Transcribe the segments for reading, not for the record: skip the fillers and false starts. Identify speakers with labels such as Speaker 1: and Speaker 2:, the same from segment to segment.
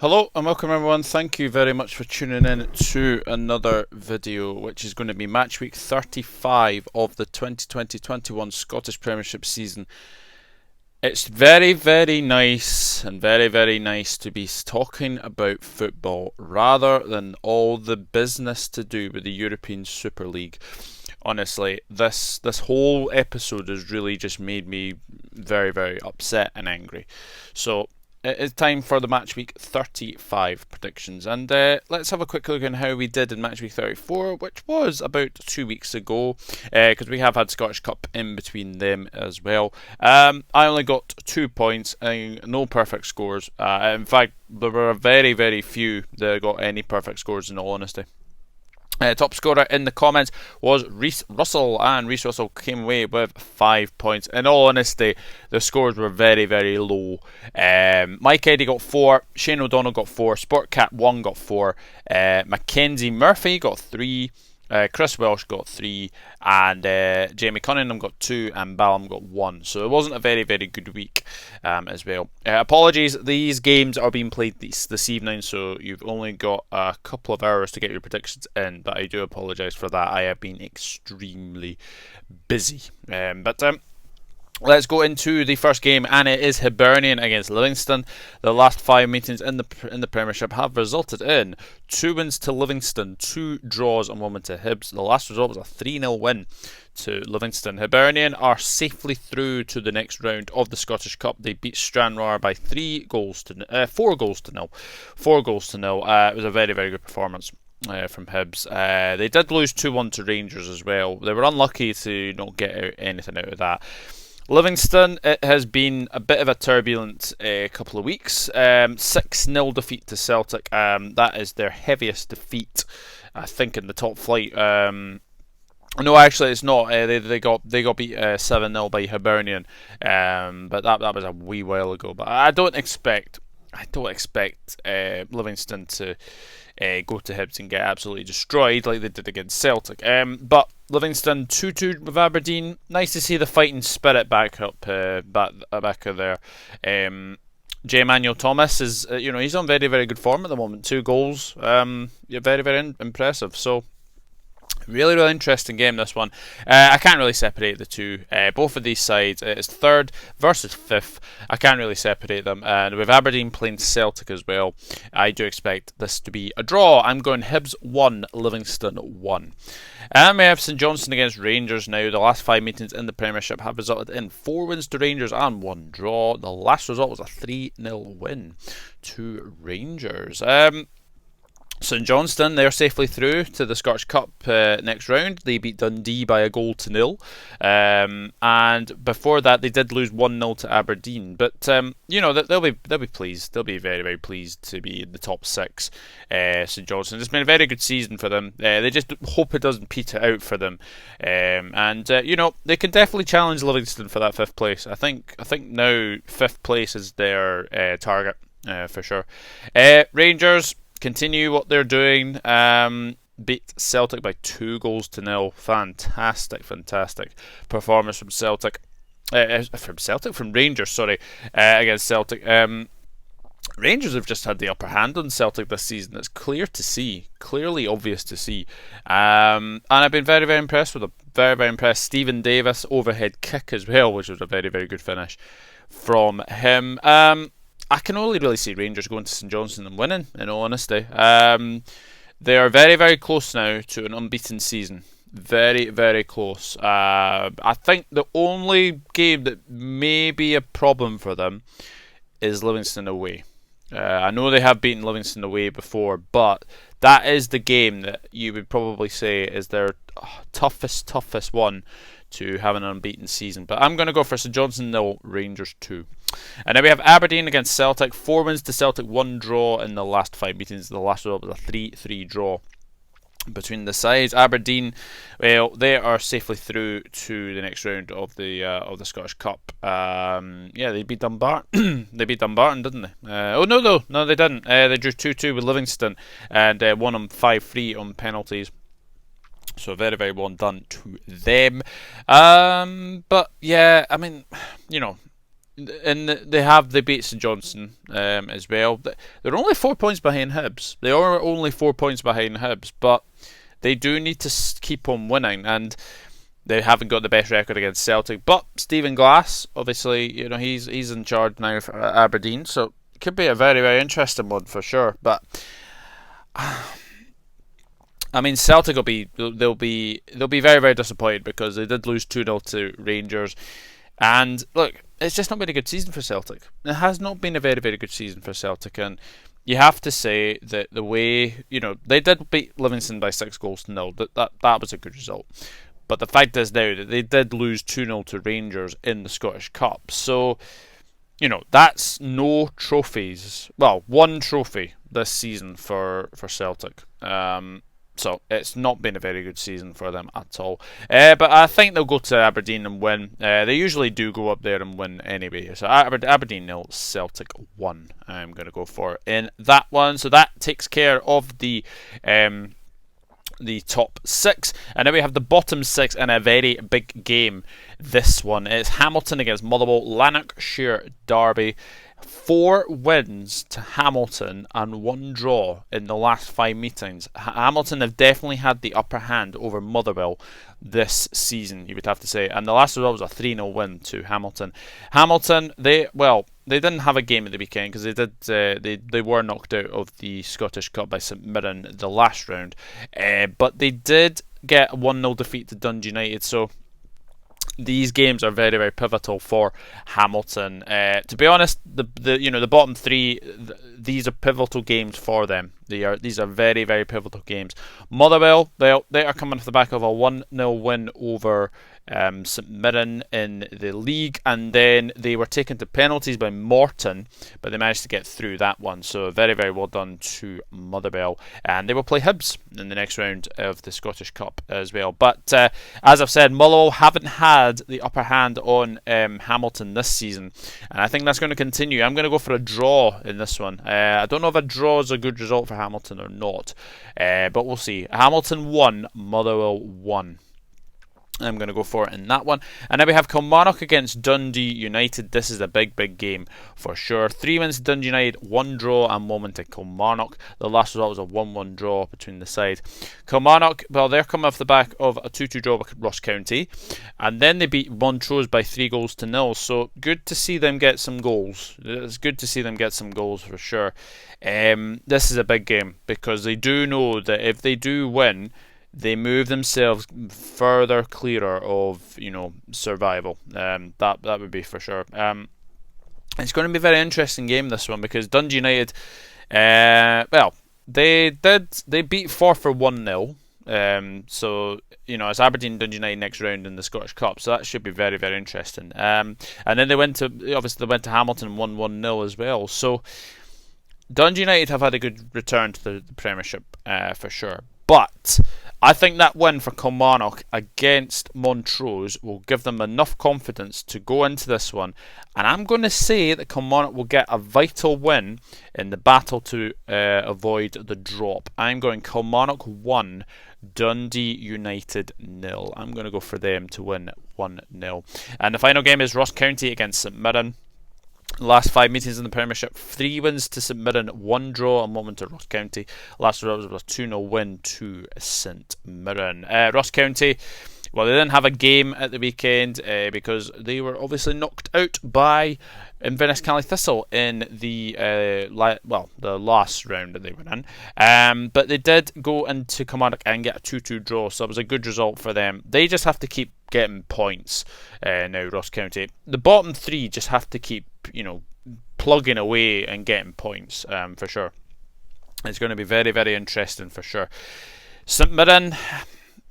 Speaker 1: Hello and welcome everyone. Thank you very much for tuning in to another video, which is going to be match week 35 of the 2020-21 Scottish Premiership season. It's very nice and very nice to be talking about football rather than all the business to do with the European Super League. Honestly, this whole episode has really just made me very upset and angry. So it's time for the match week 35 predictions, and let's have a quick look at how we did in match week 34, which was about 2 weeks ago, because we have had Scottish Cup in between them as well. I only got 2 points, no perfect scores. In fact, there were very few that got any perfect scores, in all honesty. Top scorer in the comments was Reece Russell, and Reece Russell came away with 5 points. In all honesty, the scores were very low. Mike Eddy got 4, Shane O'Donnell got 4, Sportcat1 got 4, Mackenzie Murphy got 3, Chris Welsh got 3, and Jamie Cunningham got 2, and Ballum got 1. So it wasn't a very good week as well. Apologies, these games are being played this evening, so you've only got a couple of hours to get your predictions in, but I do apologise for that. I have been extremely busy. Let's go into the first game, and it is Hibernian against Livingston. The last 5 meetings in the Premiership have resulted in 2 wins to Livingston, 2 draws and 1 win to Hibs. The last result was a 3-0 win to Livingston. Hibernian are safely through to the next round of the Scottish Cup. They beat Stranraer by 4 goals to nil. 4 goals to nil. It was a very good performance from Hibs. They did lose 2-1 to Rangers as well. They were unlucky to not get anything out of that. Livingston, it has been a bit of a turbulent couple of weeks. 6-0 defeat to Celtic. That is their heaviest defeat, I think, in the top flight. No, actually, it's not. They got beat 7-0 by Hibernian, but that was a wee while ago. But I don't expect Livingston to go to Hibs and get absolutely destroyed like they did against Celtic. But Livingston 2-2 with Aberdeen. Nice to see the fighting spirit back of there. J. Manuel Thomas is, he's on very good form at the moment. 2 goals. Very impressive. So. Really interesting game, this one. I can't really separate the two. Both of these sides, it's 3rd versus 5th. I can't really separate them. And with Aberdeen playing Celtic as well, I do expect this to be a draw. I'm going Hibs 1, Livingston 1. And we have St Johnstone against Rangers now. The last 5 meetings in the Premiership have resulted in 4 wins to Rangers and 1 draw. The last result was a 3-0 win to Rangers. St Johnstone, they're safely through to the Scottish Cup next round. They beat Dundee by 1-0. And before that, they did lose 1-0 to Aberdeen. But they'll be pleased. They'll be very pleased to be in the top 6. St Johnstone. It's been a very good season for them. They just hope it doesn't peter out for them. They can definitely challenge Livingston for that 5th place. I think now 5th place is their target for sure. Rangers continue what they're doing. Beat Celtic by 2-0. Fantastic performance from Celtic. From Rangers, sorry, against Celtic. Rangers have just had the upper hand on Celtic this season. It's clearly obvious to see. And I've been very impressed with them. Very impressed. Stephen Davis overhead kick as well, which was a very good finish from him. I can only really see Rangers going to St Johnstone and winning, in all honesty. They are very close now to an unbeaten season. Very close. I think the only game that may be a problem for them is Livingston away. I know they have beaten Livingston away before, but that is the game that you would probably say is their toughest one to have an unbeaten season. But I'm going to go for St Johnstone 0, Rangers 2. And then we have Aberdeen against Celtic. 4 wins to Celtic, 1 draw in the last 5 meetings. The last result was a 3-3 draw between the sides. Aberdeen, well, they are safely through to the next round of the Scottish Cup. They beat Dumbarton. They beat Dumbarton, didn't they? No, they didn't. They drew 2-2 with Livingston and won them 5-3 on penalties. So very well done to them. But yeah, I mean, they beat St Johnstone as well. They're only 4 points behind Hibs. They are only 4 points behind Hibs, but they do need to keep on winning, and they haven't got the best record against Celtic. But Stephen Glass, obviously, he's in charge now for Aberdeen, so it could be a very, very interesting one for sure. But I mean, Celtic they'll be very, very disappointed because they did lose 2-0 to Rangers. And look, it's just not been a good season for Celtic. It has not been a very, very good season for Celtic, and you have to say that the way they did beat Livingston by 6-0. That was a good result. But the fact is now that they did lose 2-0 to Rangers in the Scottish Cup. So that's no trophies. Well, one trophy this season for Celtic. So it's not been a very good season for them at all. But I think they'll go to Aberdeen and win. They usually do go up there and win anyway. So Aberdeen 0, Celtic 1. I'm going to go for in that one. So that takes care of the top 6. And then we have the bottom 6 in a very big game. This one is Hamilton against Motherwell, Lanarkshire Derby. 4 wins to Hamilton and 1 draw in the last 5 meetings. Hamilton have definitely had the upper hand over Motherwell this season, you would have to say. And the last result was a 3-0 win to Hamilton. Hamilton, they didn't have a game at the weekend because they were knocked out of the Scottish Cup by St Mirren the last round. But they did get a 1-0 defeat to Dundee United, so these games are very, very pivotal for Hamilton. To be honest, the bottom 3, these are pivotal games for them. These are very, very pivotal games. Motherwell, they are coming off the back of a 1-0 win over St Mirren in the league, and then they were taken to penalties by Morton, but they managed to get through that one. So very, very well done to Motherwell, and they will play Hibs in the next round of the Scottish Cup as well. But as I've said, Motherwell haven't had the upper hand on Hamilton this season, and I think that's going to continue. I'm going to go for a draw in this one. I don't know if a draw is a good result for Hamilton or not, but we'll see. Hamilton 1, Motherwell 1. I'm going to go for it in that one. And then we have Kilmarnock against Dundee United. This is a big, big game for sure. 3 wins to Dundee United, 1 draw and 1 win to Kilmarnock. The last result was a 1-1 draw between the side. Kilmarnock, well, they're coming off the back of a 2-2 draw with Ross County. And then they beat Montrose by 3-0. So good to see them get some goals. It's good to see them get some goals for sure. This is a big game because they do know that if they do win, they move themselves further clearer of survival. That would be for sure. It's going to be a very interesting game, this one, because Dundee United, they beat Forfar for 1-0. So it's Aberdeen Dundee United next round in the Scottish Cup, so that should be very, very interesting. And then they went to Hamilton and won 1-0 as well. So Dundee United have had a good return to the Premiership for sure, but I think that win for Kilmarnock against Montrose will give them enough confidence to go into this one, and I'm going to say that Kilmarnock will get a vital win in the battle to avoid the drop. I'm going Kilmarnock 1, Dundee United 0. I'm going to go for them to win 1-0. And the final game is Ross County against St Mirren. Last 5 meetings in the Premiership, 3 wins to St Mirren, 1 draw and 1 win to Ross County. Last result was a 2-0 win to St Mirren. Ross County, well, they didn't have a game at the weekend because they were obviously knocked out by Inverness Cally Thistle in the last round that they were in. But they did go into Kilmarnock and get a 2-2 draw, so it was a good result for them. They just have to keep getting points now, Ross County. The bottom 3 just have to keep plugging away and getting points for sure. It's going to be very, very interesting for sure. St Mirren,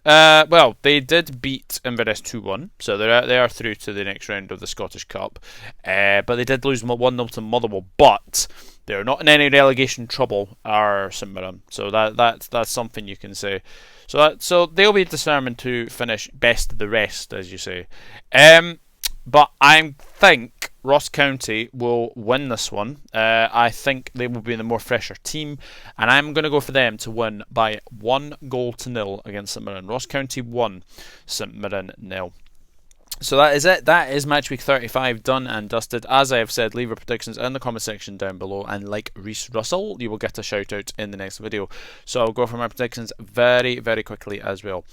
Speaker 1: they did beat Inverness 2-1, so they are through to the next round of the Scottish Cup. But they did lose 1-0 to Motherwell, but they're not in any relegation trouble, are St Mirren. So that's something you can say. So they'll be determined to finish best of the rest, as you say. But I think Ross County will win this one. I think they will be the more fresher team, and I'm going to go for them to win by 1-0 against St Mirren. Ross County 1, St Mirren 0. So that is it. That is match week 35 done and dusted. As I have said, leave your predictions in the comment section down below, and like Reese Russell, you will get a shout out in the next video. So I'll go for my predictions very, very quickly as well.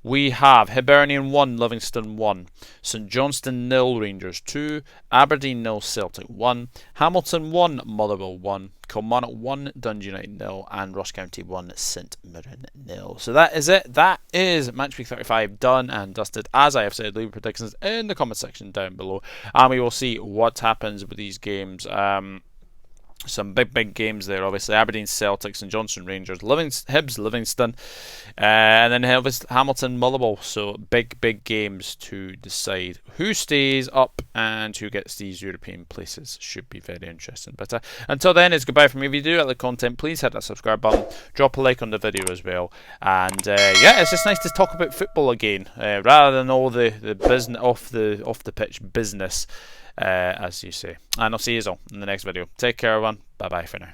Speaker 1: We have Hibernian 1, Livingston 1, St Johnstone 0, Rangers 2, Aberdeen 0, Celtic 1, Hamilton 1, Motherwell 1, Kilmarnock 1, Dundee United 0, and Ross County 1, St Mirren 0. So that is it. That is match week 35 done and dusted. As I have said, leave your predictions in the comment section down below, and we will see what happens with these games. Some big games there, obviously. Aberdeen, Celtic, St Johnstone, Rangers, Hibs, Livingston, and then Hamilton, Motherwell. So big games to decide who stays up and who gets these European places. Should be very interesting. But until then, it's goodbye from me. If you do like the content, please hit that subscribe button, drop a like on the video as well, and yeah, it's just nice to talk about football again, rather than all the business off the pitch business. As you say. And I'll see you all in the next video. Take care, everyone. Bye bye for now.